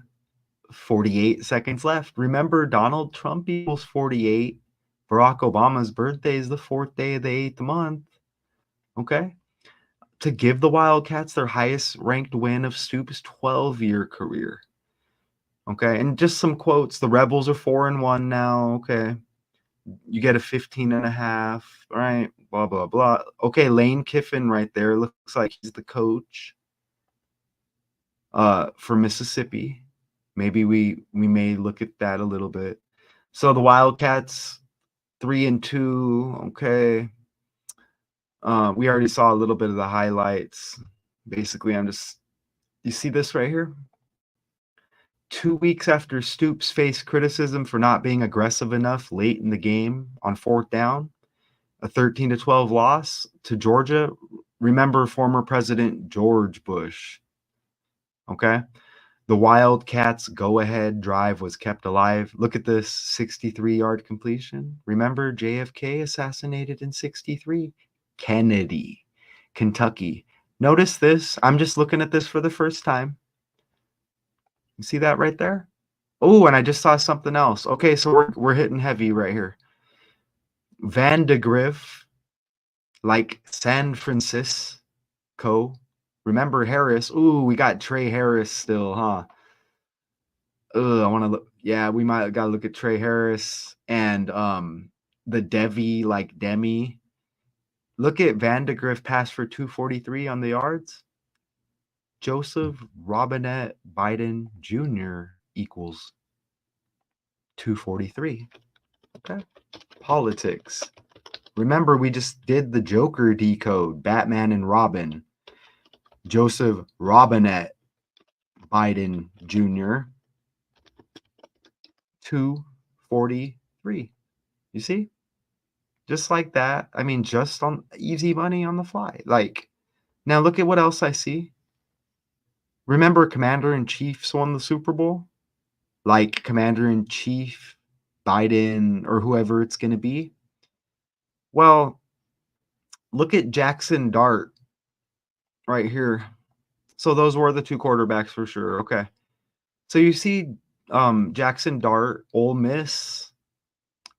48 seconds left. Remember, Donald Trump equals 48. Barack Obama's birthday is the 4th day of the 8th month. Okay? To give the Wildcats their highest ranked win of Stoops' 12-year career. Okay, and just some quotes. The Rebels are 4-1 now. Okay, you get a 15.5. All right, blah blah blah. Okay, Lane Kiffin right there looks like he's the coach for Mississippi. Maybe we may look at that a little bit. So the Wildcats 3-2. Okay, we already saw a little bit of the highlights. Basically, you see this right here? 2 weeks after Stoops faced criticism for not being aggressive enough late in the game on 4th down, a 13-12 loss to Georgia. Remember former President George Bush. Okay? The Wildcats' go-ahead drive was kept alive. Look at this 63-yard completion. Remember JFK assassinated in 63? Kennedy, Kentucky. Notice this. I'm just looking at this for the first time. You see that right there? Oh, and I just saw something else. Okay, so we're hitting heavy right here. Van de Griff, like San Francisco. Remember Harris? Ooh, we got Trey Harris still, huh? I want to look. Yeah, we might got to look at Trey Harris and the Devi, like Demi. Look at Van de Griff pass for 243 on the yards. Joseph Robinette Biden Jr. equals 243. Okay. Politics. Remember, we just did the Joker decode. Batman and Robin. Joseph Robinette Biden Jr. 243. You see? Just like that. I mean, just on easy money on the fly. Like, now look at what else I see. Remember Commander-in-Chiefs won the Super Bowl? Like Commander-in-Chief Biden or whoever it's going to be. Well, look at Jackson Dart right here. So those were the two quarterbacks for sure. Okay. So you see Jackson Dart, Ole Miss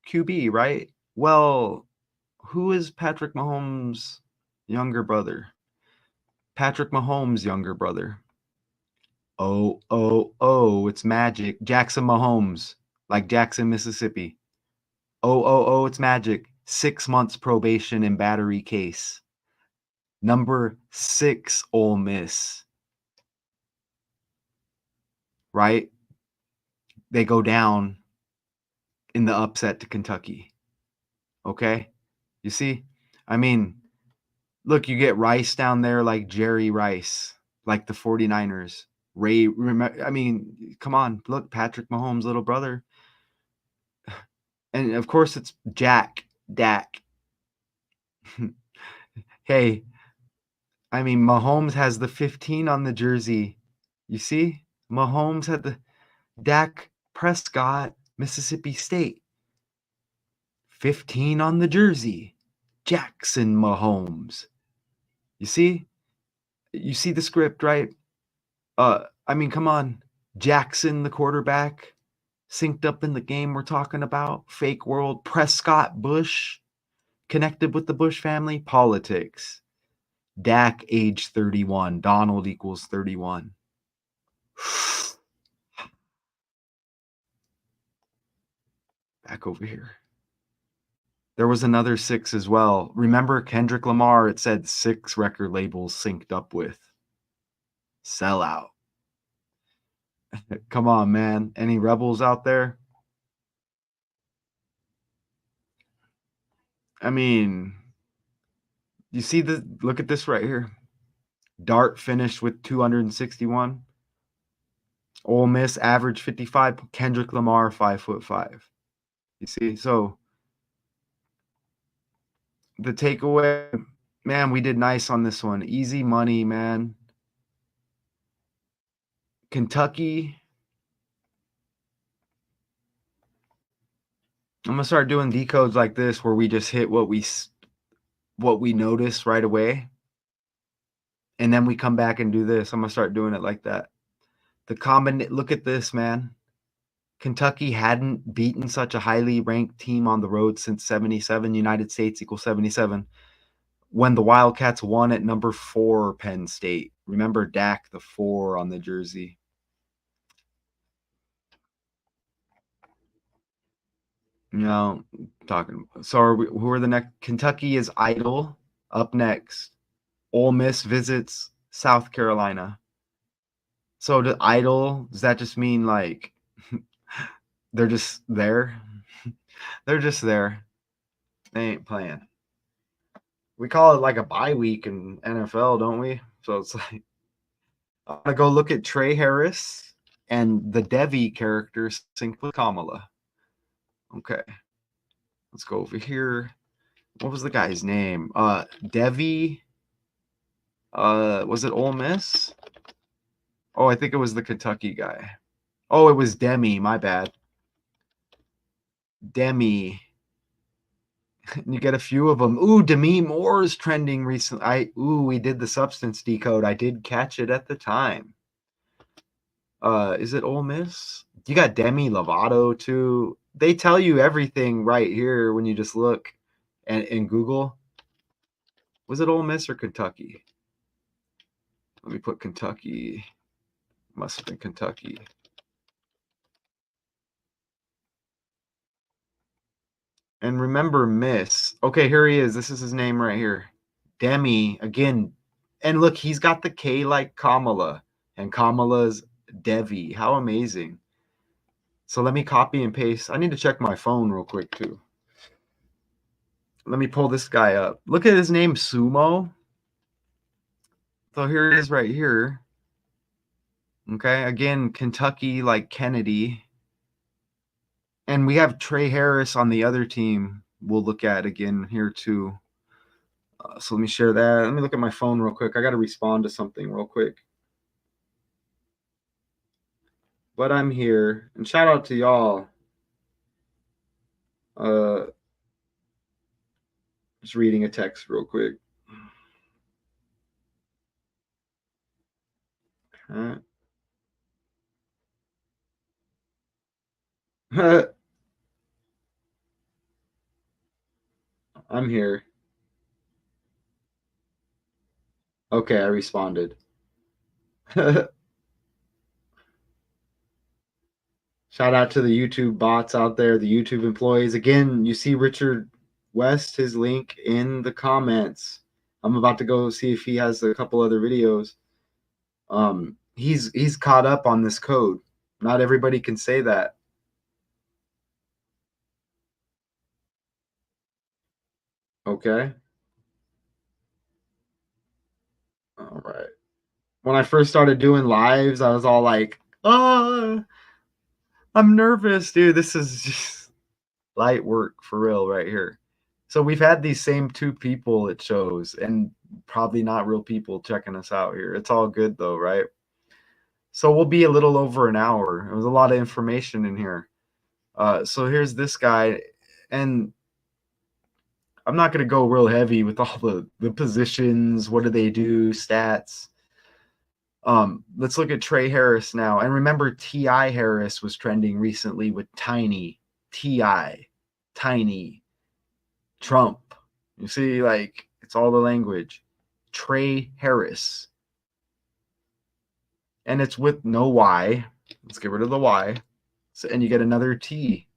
QB, right? Well, who is Patrick Mahomes' younger brother? Patrick Mahomes' younger brother. Oh, it's magic. Jackson Mahomes, like Jackson, Mississippi. Oh, it's magic. 6 months probation and battery case. Number 6, Ole Miss. Right? They go down in the upset to Kentucky. Okay? You see? I mean, look, you get Rice down there like Jerry Rice, like the 49ers. Ray, I mean, come on. Look, Patrick Mahomes' little brother. And of course, it's Dak. Hey, I mean, Mahomes has the 15 on the jersey. You see? Mahomes had the Dak Prescott, Mississippi State. 15 on the jersey. Jackson Mahomes. You see? You see the script, right? I mean, come on. Jackson, the quarterback, synced up in the game we're talking about. Fake world. Prescott, Bush, connected with the Bush family. Politics. Dak, age 31. Donald equals 31. Back over here. There was another 6 as well. Remember Kendrick Lamar? It said 6 record labels synced up with. Sellout. Come on, man. Any rebels out there? I mean, you see look at this right here. Dart finished with 261. Ole Miss average 55. Kendrick Lamar 5'5". You see? So the takeaway, man, we did nice on this one. Easy money, man. Kentucky. I'm gonna start doing decodes like this where we just hit what we notice right away, and then we come back and do this. I'm gonna start doing it like that. Look at this, man. Kentucky hadn't beaten such a highly ranked team on the road since 77. United States equals 77. When the Wildcats won at number 4 Penn State. Remember Dak, the 4 on the jersey. No, talking. So who are the next? Kentucky is idle. Up next. Ole Miss visits South Carolina. So the idle, does that just mean like they're just there? They're just there. They ain't playing. We call it like a bye week in NFL, don't we? So it's like I'm gonna go look at Trey Harris and the Devi character sync with Kamala. Okay. Let's go over here. What was the guy's name? Devi. Was it Ole Miss? Oh, I think it was the Kentucky guy. Oh, it was Demi. My bad. Demi. You get a few of them. Ooh, Demi Moore is trending recently. We did the substance decode. I did catch it at the time. Is it Ole Miss? You got Demi Lovato too. They tell you everything right here when you just look and Google. Was it Ole Miss or Kentucky? Let me put Kentucky. Must have been Kentucky. And remember Miss. Okay, here he is. This is his name right here. Demi. Again. And look, he's got the K like Kamala. And Kamala's Devi. How amazing. So let me copy and paste. I need to check my phone real quick too. let me pull this guy up. Look at his name, Sumo. So here it is right here. Okay, again, Kentucky, like Kennedy. And we have Trey Harris on the other team we'll look at again here too. So let me share that. Let me look at my phone real quick. I got to respond to something real quick. But I'm here. And shout out to y'all. Just reading a text real quick. I'm here. Okay, I responded. Shout out to the YouTube bots out there, the YouTube employees. Again, you see Richard West, his link in the comments. I'm about to go see if he has a couple other videos. He's caught up on this code. Not everybody can say that. Okay. All right. When I first started doing lives, I was all like, oh, I'm nervous, dude. This is just light work for real right here. So we've had these same two people, it shows, and probably not real people checking us out here. It's all good though, right? So we'll be a little over an hour. There was a lot of information in here. So here's this guy, and I'm not going to go real heavy with all the positions. What do they do? Stats. Let's look at Trey Harris now. And remember, T.I. Harris was trending recently with Tiny, T.I., Tiny, Trump. You see, like, it's all the language. Trey Harris. And it's with no Y. Let's get rid of the Y. So, and you get another T.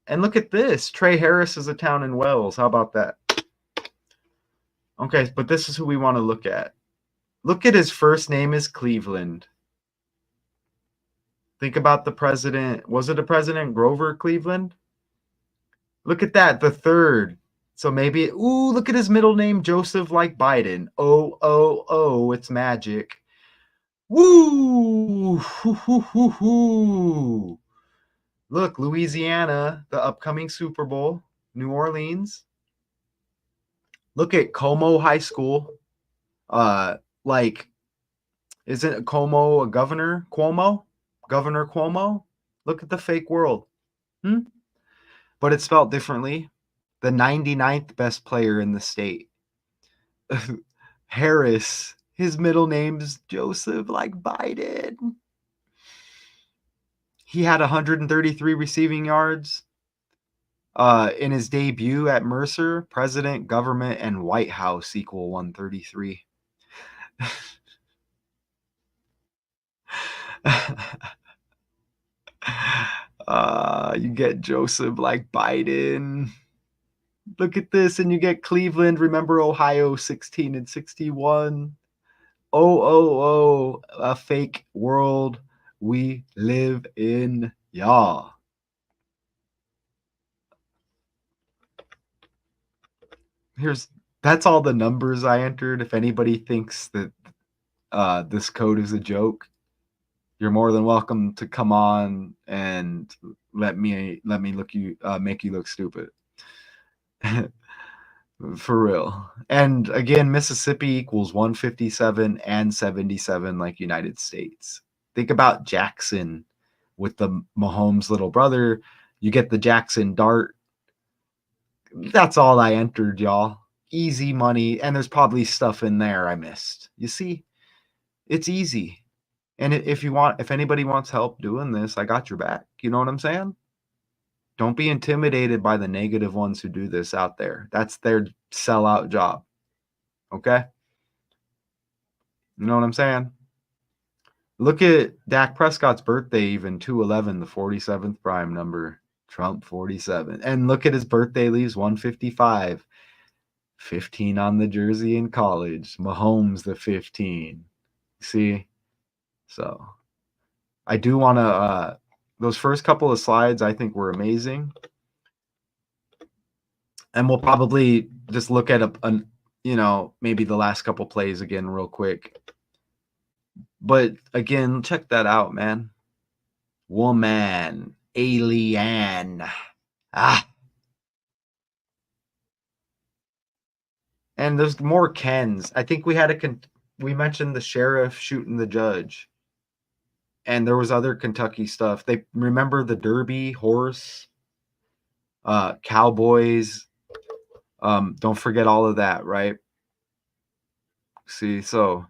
And look at this. Trey Harris is a town in Wells. How about that? Okay, but this is who we want to look at. Look at his first name is Cleveland. Think about the president. Was it a president, Grover Cleveland? Look at that, the third. So maybe, ooh, look at his middle name, Joseph, like Biden. Oh, it's magic. Woo! Hoo. Look, Louisiana, the upcoming Super Bowl, New Orleans. Look at Como High School. Like, isn't Como a governor? Cuomo? Governor Cuomo? Look at the fake world. But it's spelled differently. The 99th best player in the state. Harris. His middle name's Joseph, like Biden. He had 133 receiving yards in his debut at Mercer. President, government, and White House equal 133. You get Joseph like Biden. Look at this, and you get Cleveland. Remember Ohio 16 and 61. Oh, a fake world we live in, y'all. That's all the numbers I entered. If anybody thinks that this code is a joke, you're more than welcome to come on and let me make you look stupid. For real. And again, Mississippi equals 157 and 77 like United States. Think about Jackson with the Mahomes little brother. You get the Jackson dart. That's all I entered, y'all. Easy money. And there's probably stuff in there I missed. You see, it's easy. And if anybody wants help doing this, I got your back. You know what I'm saying? Don't be intimidated by the negative ones who do this out there. That's their sellout job. Okay? You know what I'm saying? Look at Dak Prescott's birthday, even 211, the 47th prime number. Trump 47. And look at his birthday leaves 155. 15 on the jersey in college. Mahomes the 15. See? So I do want to those first couple of slides I think were amazing. And we'll probably just look at maybe the last couple plays again real quick. But again, check that out, man. Woman, alien. And there's more Kens. I think we mentioned the sheriff shooting the judge. And there was other Kentucky stuff. They remember the Derby horse, Cowboys. Don't forget all of that, right? See, so,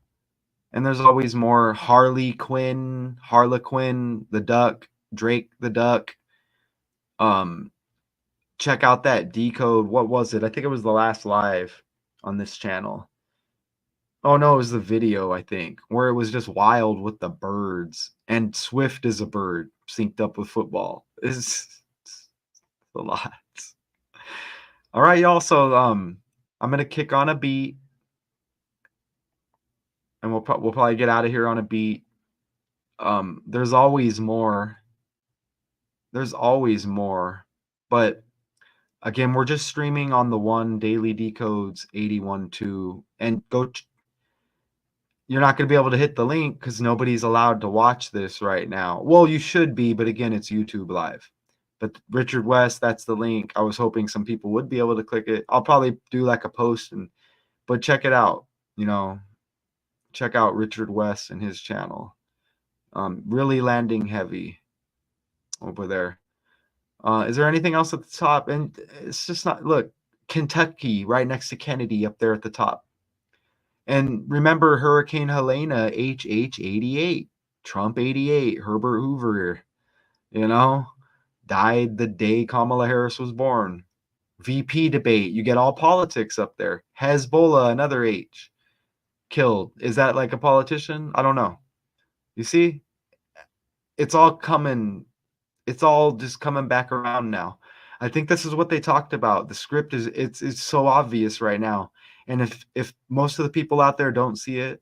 and there's always more Harlequin, the duck, Drake the duck. Check out that decode. What was it? I think it was the last live on this channel. Oh no, it was the video, I think, where it was just wild with the birds. And Swift is a bird synced up with football. It's a lot. All right, y'all. So I'm gonna kick on a beat, and we'll probably get out of here on a beat. There's always more. But again, we're just streaming on the one Daily Decodes 81.2, and you're not going to be able to hit the link because nobody's allowed to watch this right now. Well, you should be, but again, it's YouTube Live. But Richard West, that's the link. I was hoping some people would be able to click it. I'll probably do like a post, but check it out. Check out Richard West and his channel. Really landing heavy over there. Is there anything else at the top? And it's just not, look, Kentucky right next to Kennedy up there at the top. And remember Hurricane Helena, HH 88, Trump 88, Herbert Hoover, died the day Kamala Harris was born. VP debate, you get all politics up there. Hezbollah, another H, killed. Is that like a politician? I don't know. You see, it's all just coming back around now. I think this is what they talked about. The script it's so obvious right now. And if most of the people out there don't see it,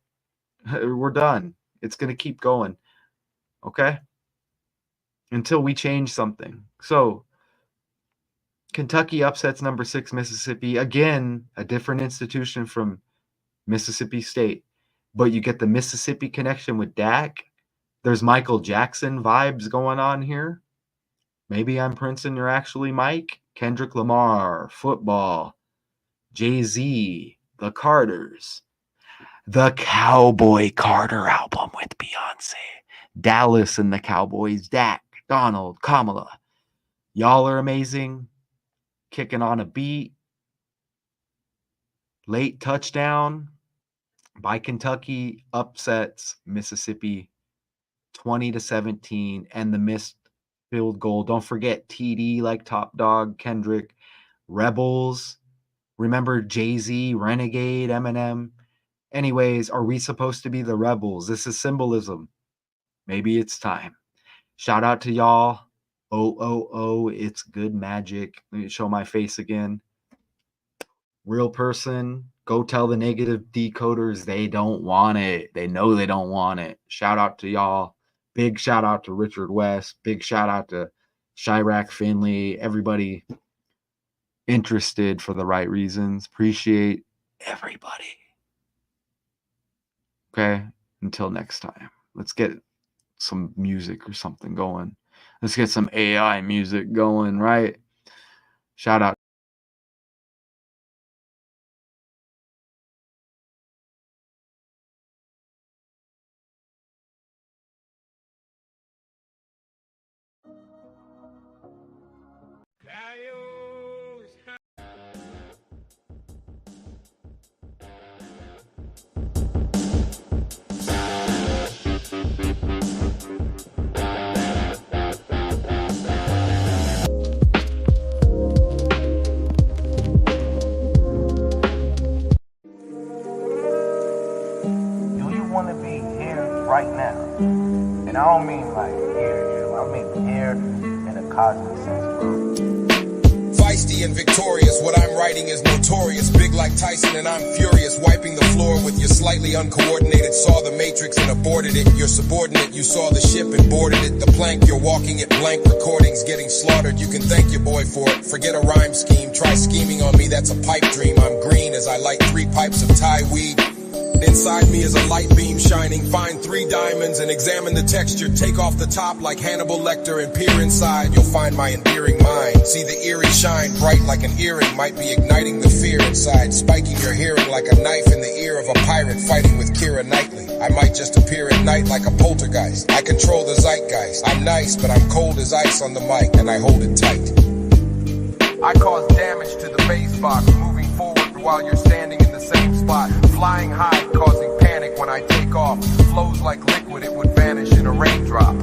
we're done. It's going to keep going. Okay? Until we change something. So, Kentucky upsets number 6 Mississippi. Again, a different institution from Mississippi State. But you get the Mississippi connection with Dak. There's Michael Jackson vibes going on here. Maybe I'm Prince and you're actually Mike. Kendrick Lamar, football. Jay-Z, the Carters, the Cowboy Carter album with Beyonce, Dallas and the Cowboys, Dak, Donald, Kamala. Y'all are amazing. Kicking on a beat. Late touchdown by Kentucky upsets Mississippi 20-17, and the missed field goal. Don't forget TD like top dog, Kendrick, Rebels. Remember Jay-Z, Renegade, Eminem. Anyways, are we supposed to be the rebels? This is symbolism. Maybe it's time. Shout out to y'all. Oh, it's good magic. Let me show my face again. Real person. Go tell the negative decoders they don't want it. They know they don't want it. Shout out to y'all. Big shout out to Richard West. Big shout out to Chirac Finley. Everybody interested for the right reasons. Appreciate everybody. Okay, until next time. Let's get some music or something going. Let's get some AI music going, right? Shout out. Right now, and I don't mean like here, I mean here in a cosmic sense, bro. feisty and victorious. What I'm writing is notorious. Big like Tyson and I'm furious. Wiping the floor with your slightly uncoordinated. Saw the matrix and aborted it. Your subordinate, you saw the ship and boarded it. The plank, you're walking it blank. Recordings getting slaughtered. You can thank your boy for it. Forget a rhyme scheme. Try scheming on me, that's a pipe dream. I'm green as I light 3 pipes of Thai weed. Inside me is a light beam shining. Find 3 diamonds and examine the texture. Take off the top like Hannibal Lecter and peer inside. You'll find my endearing mind. See the eerie shine, bright like an earring. Might be igniting the fear inside. Spiking your hearing like a knife in the ear of a pirate fighting with Keira Knightley. I might just appear at night like a poltergeist. I control the zeitgeist. I'm nice, but I'm cold as ice on the mic, and I hold it tight. I cause damage to the bass box, moving forward while you're standing in the same spot. Flying high, causing panic when I take off. Flows like liquid, it would vanish in a raindrop.